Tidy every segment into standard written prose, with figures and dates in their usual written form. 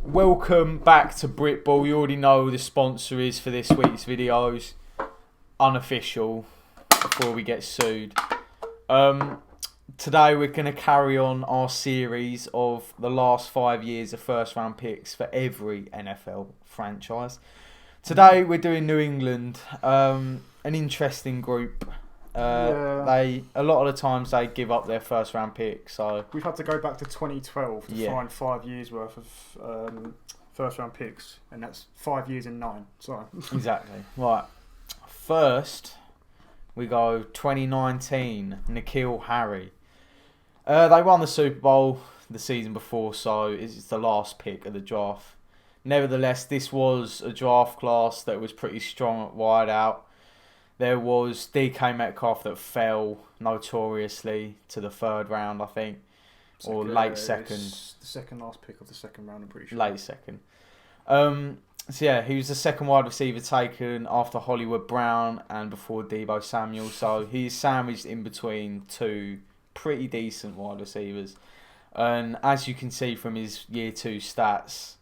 Welcome back to Britball. You already know who the sponsor is for this week's videos. Unofficial, before we get sued. Today we're going to carry on our series of the last 5 years of first round picks for every NFL franchise. Today we're doing New England, an interesting group. A lot of the times they give up their first round pick, so we've had to go back to 2012 to find 5 years worth of first round picks, and that's 5 years in 9. So exactly right. First, we go 2019. N'Keal Harry. They won the Super Bowl the season before, so it's the last pick of the draft. Nevertheless, this was a draft class that was pretty strong at wide out. There was DK Metcalf that fell notoriously to the third round, I think, or late second. The second last pick of the second round, I'm pretty sure. Late second. So yeah, he was the second wide receiver taken after Hollywood Brown and before Deebo Samuel. So he's sandwiched in between two pretty decent wide receivers. And as you can see from his year 2 stats,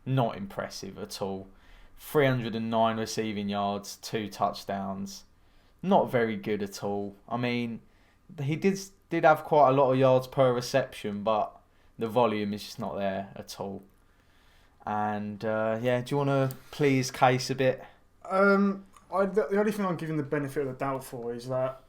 not impressive at all. 309 receiving yards, 2 touchdowns. Not very good at all. I mean, he did have quite a lot of yards per reception, but the volume is just not there at all. And do you want to plead his case a bit? The only thing I'm giving the benefit of the doubt for is that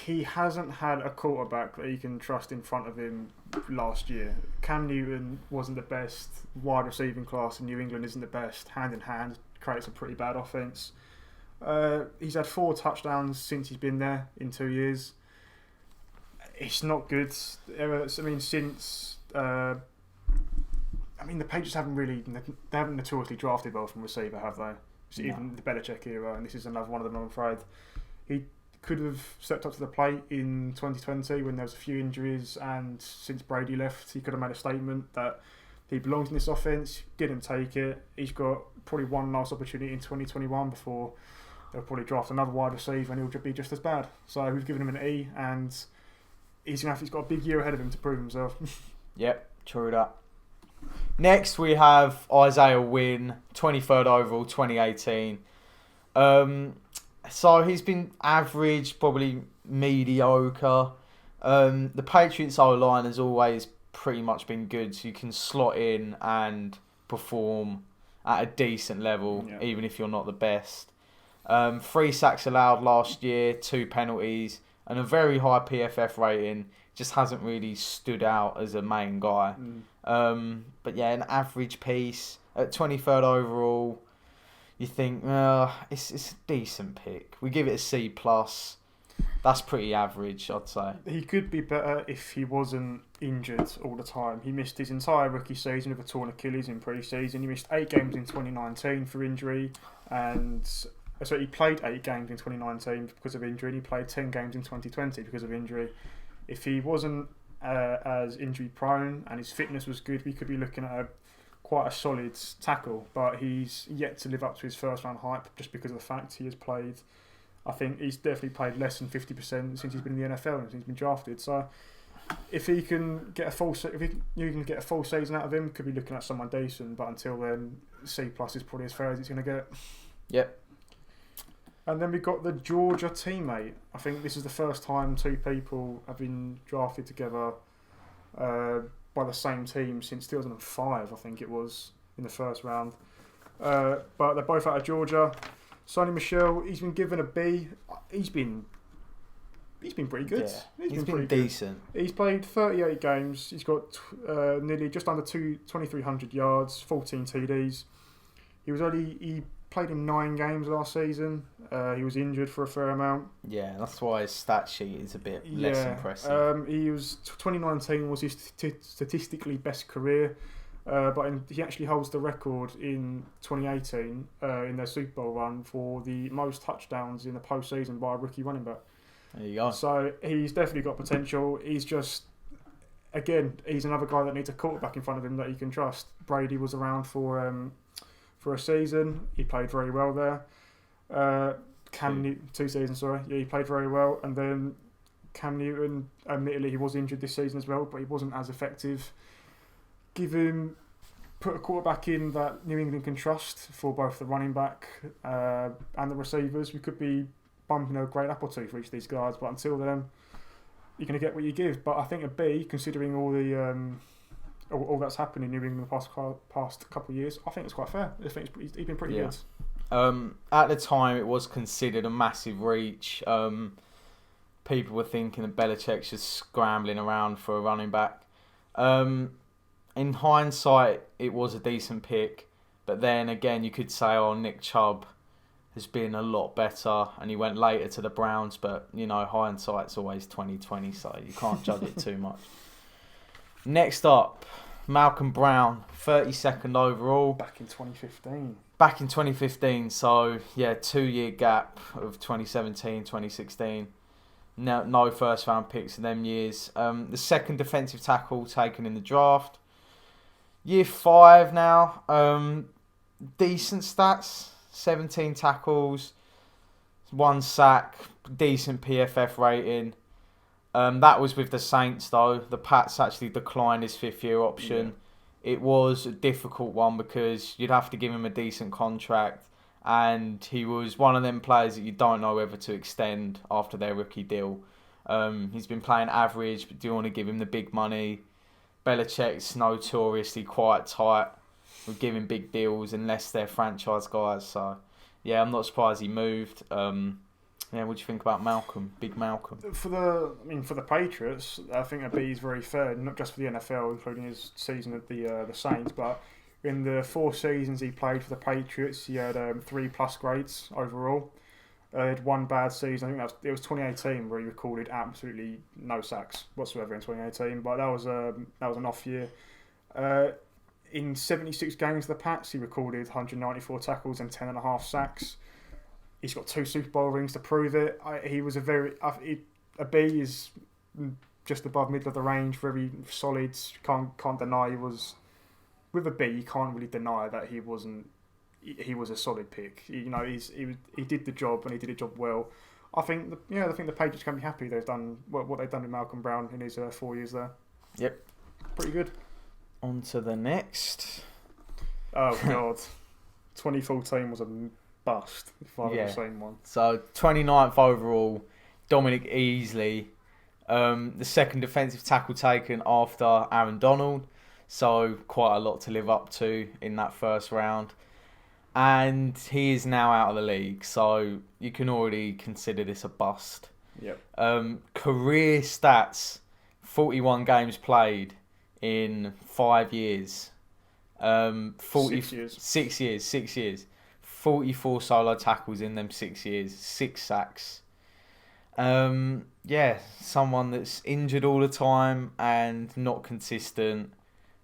he hasn't had a quarterback that he can trust in front of him last year. Cam Newton wasn't the best. Wide receiving class in New England isn't the best. Hand in hand, creates a pretty bad offense. He's had 4 touchdowns since he's been there in 2 years. It's not good. The Patriots haven't notoriously drafted well from receiver, have they? So even the Belichick era, and this is another one of them, I'm afraid. He could have stepped up to the plate in 2020 when there was a few injuries, and since Brady left, he could have made a statement that he belongs in this offense. Didn't take it. He's got probably one last opportunity in 2021 before they'll probably draft another wide receiver, and he'll be just as bad. So we've given him an E, and he's got a big year ahead of him to prove himself. Yep, true that. Next, we have Isaiah Wynn, 23rd overall, 2018. So he's been average, probably mediocre. The Patriots O-line has always pretty much been good, so you can slot in and perform at a decent level, even if you're not the best. 3 sacks allowed last year, 2 penalties, and a very high PFF rating. Just hasn't really stood out as a main guy. But yeah, an average piece at 23rd overall. You think, it's a decent pick. We give it a C+. That's pretty average, I'd say. He could be better if he wasn't injured all the time. He missed his entire rookie season with a torn Achilles in pre-season. He missed 8 games in 2019 for injury, and so he played 8 games in 2019 because of injury, and he played 10 games in 2020 because of injury. If he wasn't as injury prone and his fitness was good, we could be looking at quite a solid tackle, but he's yet to live up to his first round hype just because of the fact he has played. I think he's definitely played less than 50% since he's been in the NFL and since he's been drafted. So if he can get a full season out of him, could be looking at someone decent. But until then, C+ is probably as fair as it's going to get. Yep. And then we've got the Georgia teammate. I think this is the first time 2 people have been drafted together by the same team since 2005, I think it was, in the first round. But they're both out of Georgia. Sony Michel, he's been given a B. He's been pretty good. Yeah, he's been decent. Good. He's played 38 games. He's got nearly just under 2,300 yards, 14 TDs. He played in 9 games last season. He was injured for a fair amount. Yeah, that's why his stat sheet is a bit less impressive. 2019 was his statistically best career, but he actually holds the record in 2018 in their Super Bowl run for the most touchdowns in the postseason by a rookie running back. There you go. So he's definitely got potential. He's just, again, he's another guy that needs a quarterback in front of him that he can trust. Brady was around for a season. He played very well there. 2 seasons, sorry. Yeah, he played very well. And then Cam Newton, admittedly, he was injured this season as well, but he wasn't as effective. Give him put a quarterback in that New England can trust for both the running back and the receivers, we could be bumping a grade up or two for each of these guys. But until then, you're going to get what you give. But I think a B, considering all the all that's happened in New England the past couple of years, I think it's quite fair. I think he's been pretty good. At the time, it was considered a massive reach. People were thinking that Belichick's just scrambling around for a running back. In hindsight, it was a decent pick. But then again, you could say, Nick Chubb has been a lot better, and he went later to the Browns. But, hindsight's always 20/20, so you can't judge it too much. Next up, Malcolm Brown, 32nd overall. Back in 2015. So, 2-year gap of 2017, 2016. No first round picks in them years. The second defensive tackle taken in the draft. Year 5 now. Decent stats. 17 tackles. 1 sack. Decent PFF rating. That was with the Saints though. The Pats actually declined his 5th-year option. Yeah. It was a difficult one because you'd have to give him a decent contract. And he was one of them players that you don't know whether to extend after their rookie deal. He's been playing average, but do you want to give him the big money? Belichick's notoriously quite tight with giving big deals unless they're franchise guys. So, I'm not surprised he moved. What do you think about Malcolm? Big Malcolm. For the Patriots, I think a B is very fair, not just for the NFL, including his season at the Saints, but in the 4 seasons he played for the Patriots, he had 3+ grades overall. He had 1 bad season. I think it was 2018 where he recorded absolutely no sacks whatsoever in 2018. But that was an off year. In 76 games for the Pats, he recorded 194 tackles and 10.5 sacks. He's got 2 Super Bowl rings to prove it. He was a B is just above middle of the range, very solid. Can't deny he was. With a B, you can't really deny that he was a solid pick. He did the job and he did the job well. I think the Patriots can be happy they've done what they've done with Malcolm Brown in his 4 years there. Yep, pretty good. On to the next. Oh God, 2014 was a bust. If I've ever seen one. So 29th overall, Dominique Easley, the second defensive tackle taken after Aaron Donald. So quite a lot to live up to in that first round. And he is now out of the league. So you can already consider this a bust. Yep. Career stats, 41 games played in 5 years. 6 years. 6 years. 44 solo tackles in them 6 years. 6 sacks. Someone that's injured all the time and not consistent.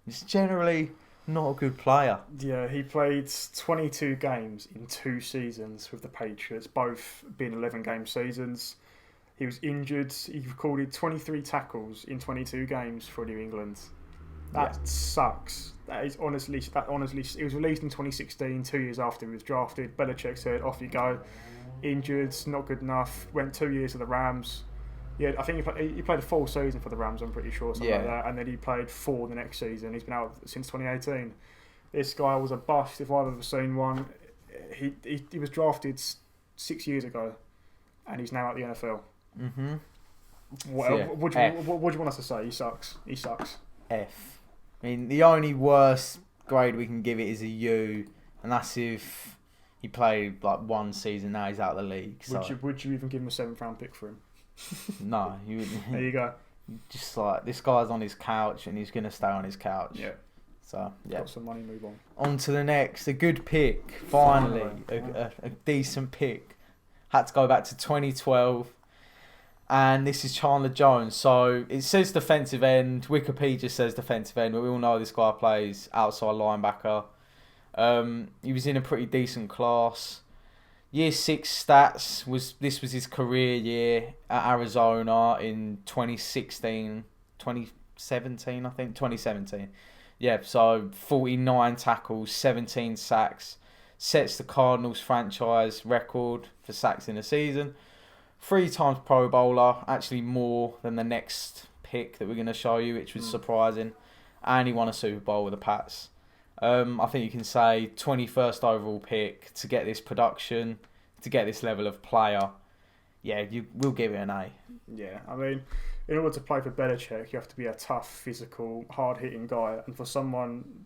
He's generally not a good player. Yeah, he played 22 games in 2 seasons with the Patriots, both being 11-game seasons. He was injured. He recorded 23 tackles in 22 games for New England. That sucks. That honestly, he was released in 2016, 2 years after he was drafted. Belichick said, off you go. Injured, not good enough. Went 2 years to the Rams. Yeah, I think he played a full season for the Rams, I'm pretty sure, something like that. And then he played 4 the next season. He's been out since 2018. This guy was a bust if I've ever seen one. He was drafted 6 years ago, and he's now at the NFL. Mm-hmm. What do you want us to say? He sucks. F. I mean, the only worst grade we can give it is a U, and that's if he played like 1 season. Now he's out of the league. So. Would you even give him a 7th-round pick for him? No, you wouldn't. There you go. Just like this guy's on his couch and he's gonna stay on his couch. Yeah. So got some money. Move on. On to the next. A good pick. Finally, a decent pick. Had to go back to 2012, and this is Chandler Jones. So it says defensive end. Wikipedia says defensive end, but we all know this guy plays outside linebacker. He was in a pretty decent class. Year 6 stats was his career year at Arizona in 2017, I think. 2017. Yeah, so 49 tackles, 17 sacks. Sets the Cardinals franchise record for sacks in a season. 3 times Pro Bowler, actually more than the next pick that we're going to show you, which was surprising. And he won a Super Bowl with the Pats. I think you can say 21st overall pick to get this production, to get this level of player. Yeah, we'll give it an A. Yeah, I mean, in order to play for Belichick, you have to be a tough, physical, hard-hitting guy. And for someone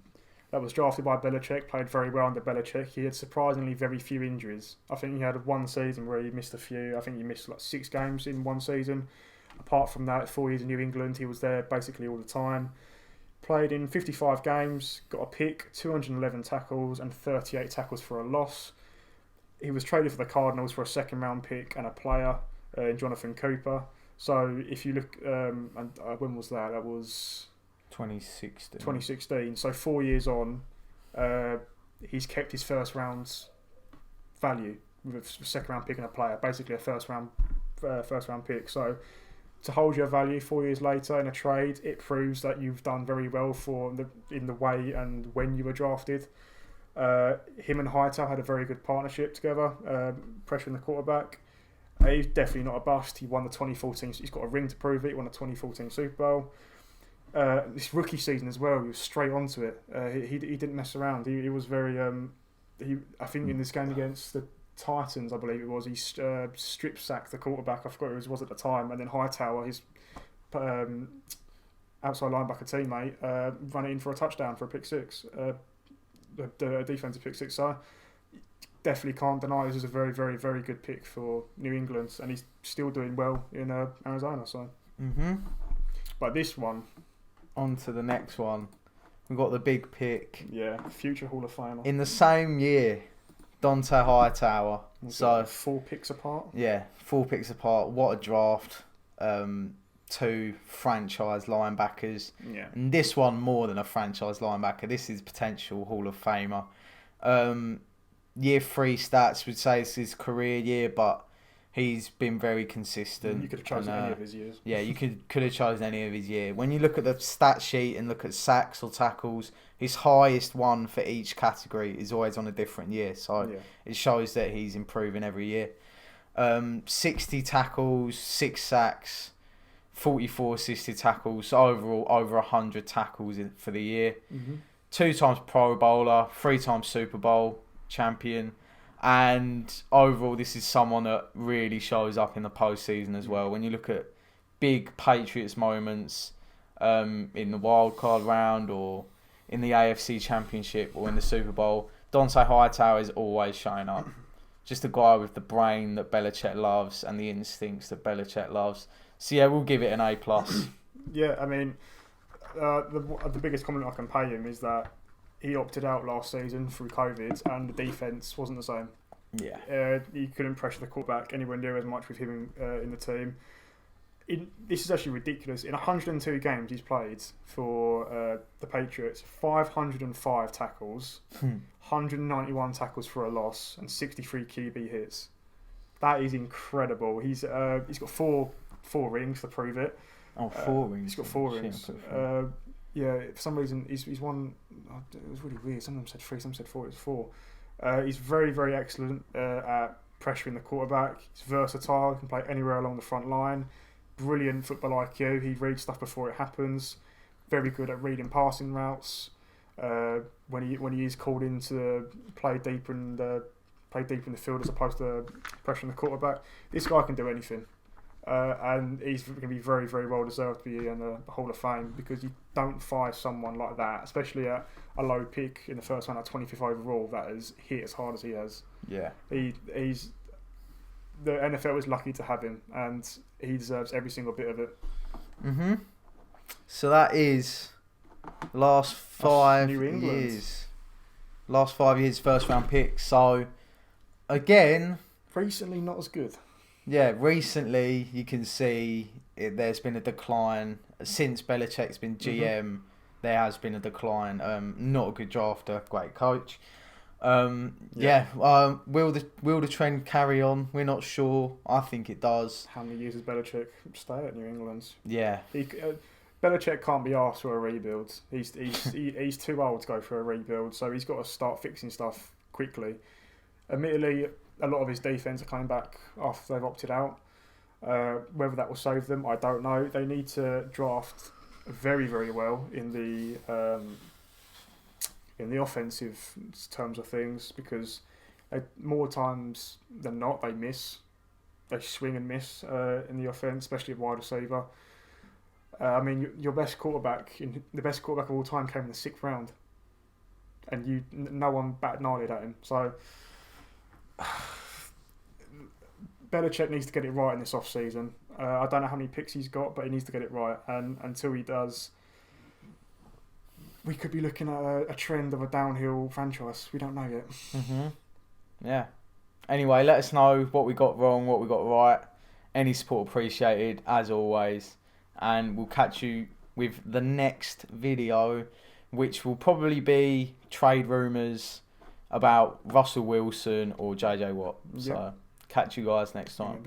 that was drafted by Belichick, played very well under Belichick, he had surprisingly very few injuries. I think he had one season where he missed a few. I think he missed like 6 games in one season. Apart from that, 4 years in New England, he was there basically all the time. Played in 55 games, got a pick, 211 tackles and 38 tackles for a loss. He was traded for the Cardinals for a second-round pick and a player in Jonathan Cooper. So if you look, when was that? That was 2016. 2016. So 4 years on, he's kept his first-round value with a second-round pick and a player, basically a first-round pick. So to hold your value 4 years later in a trade, it proves that you've done very well in the way and when you were drafted. Him and Hightower had a very good partnership together, pressuring the quarterback. He's definitely not a bust. He won the 2014. He's got a ring to prove it. He won the 2014 Super Bowl. This rookie season as well, he was straight onto it. He didn't mess around. He was very. I think in this game against the Titans, I believe it was, he strip sacked the quarterback. I forgot who it was at the time, and then Hightower, his outside linebacker teammate, ran it in for a touchdown for a pick six. The defensive pick six. So definitely can't deny this is a very, very, very good pick for New England, and he's still doing well in Arizona. So, but this one, on to the next one. We've got the big pick. Yeah, future Hall of Famer in the same year. Dante Hightower. So 4 picks apart. Yeah, 4 picks apart. What a draft. 2 franchise linebackers. Yeah. And this one more than a franchise linebacker. This is potential Hall of Famer. Year 3 stats would say it's his career year, but he's been very consistent. You could have chosen any of his years. Yeah, you could have chosen any of his year. When you look at the stat sheet and look at sacks or tackles, his highest one for each category is always on a different year. So it shows that he's improving every year. 60 tackles, 6 sacks, 44 assisted tackles. So overall, over 100 tackles for the year. 2 times Pro Bowler, 3 times Super Bowl champion. And overall, this is someone that really shows up in the postseason as well. When you look at big Patriots moments in the wild card round or in the AFC Championship or in the Super Bowl, Dante Hightower is always showing up. Just a guy with the brain that Belichick loves and the instincts that Belichick loves. So yeah, we'll give it an A+. Yeah, I mean, the biggest compliment I can pay him is that he opted out last season through COVID, and the defense wasn't the same. Yeah, he couldn't pressure the quarterback anywhere near as much with him in the team. This is actually ridiculous. In 102 games he's played for the Patriots, 505 tackles, 191 tackles for a loss, and 63 QB hits. That is incredible. He's got four rings to prove it. Oh, 4 rings. He's got 4 rings. Yeah, for some reason he's won. It was really weird. Some of them said 3, some said 4. It was 4. He's very, very excellent at pressuring the quarterback. He's versatile. He can play anywhere along the front line. Brilliant football IQ. He reads stuff before it happens. Very good at reading passing routes. When he is called in to play deep in the field as opposed to pressuring the quarterback, this guy can do anything. And he's going to be very, very well deserved to be in the Hall of Fame, because you don't fire someone like that, especially at a low pick in the first round at 25th overall, that has hit as hard as he has. Yeah. He's the NFL is lucky to have him, and he deserves every single bit of it. So that is last 5 years. Last 5 years, first round pick. So again, recently not as good. Yeah, recently you can see there's been a decline. Since Belichick's been GM, there has been a decline. Not a good drafter, great coach. Will the trend carry on? We're not sure. I think it does. How many years does Belichick stay at New England? Yeah. Belichick can't be asked for a rebuild. He's too old to go for a rebuild, so he's got to start fixing stuff quickly. Admittedly, a lot of his defense are coming back after they've opted out. Whether that will save them, I don't know. They need to draft very, very well in the in the offensive terms of things, because more times than not they miss. They swing and miss in the offense, especially a wide receiver. I mean, your best quarterback, the best quarterback of all time, came in the 6th round, and no one batted an eyelid at him. So Belichick needs to get it right in this off season. I don't know how many picks he's got, but he needs to get it right. And until he does, we could be looking at a trend of a downhill franchise. We don't know yet. Mm-hmm. Yeah. Anyway, let us know what we got wrong, what we got right. Any support appreciated, as always. And we'll catch you with the next video, which will probably be trade rumours about Russell Wilson or JJ Watt. So, catch you guys next time.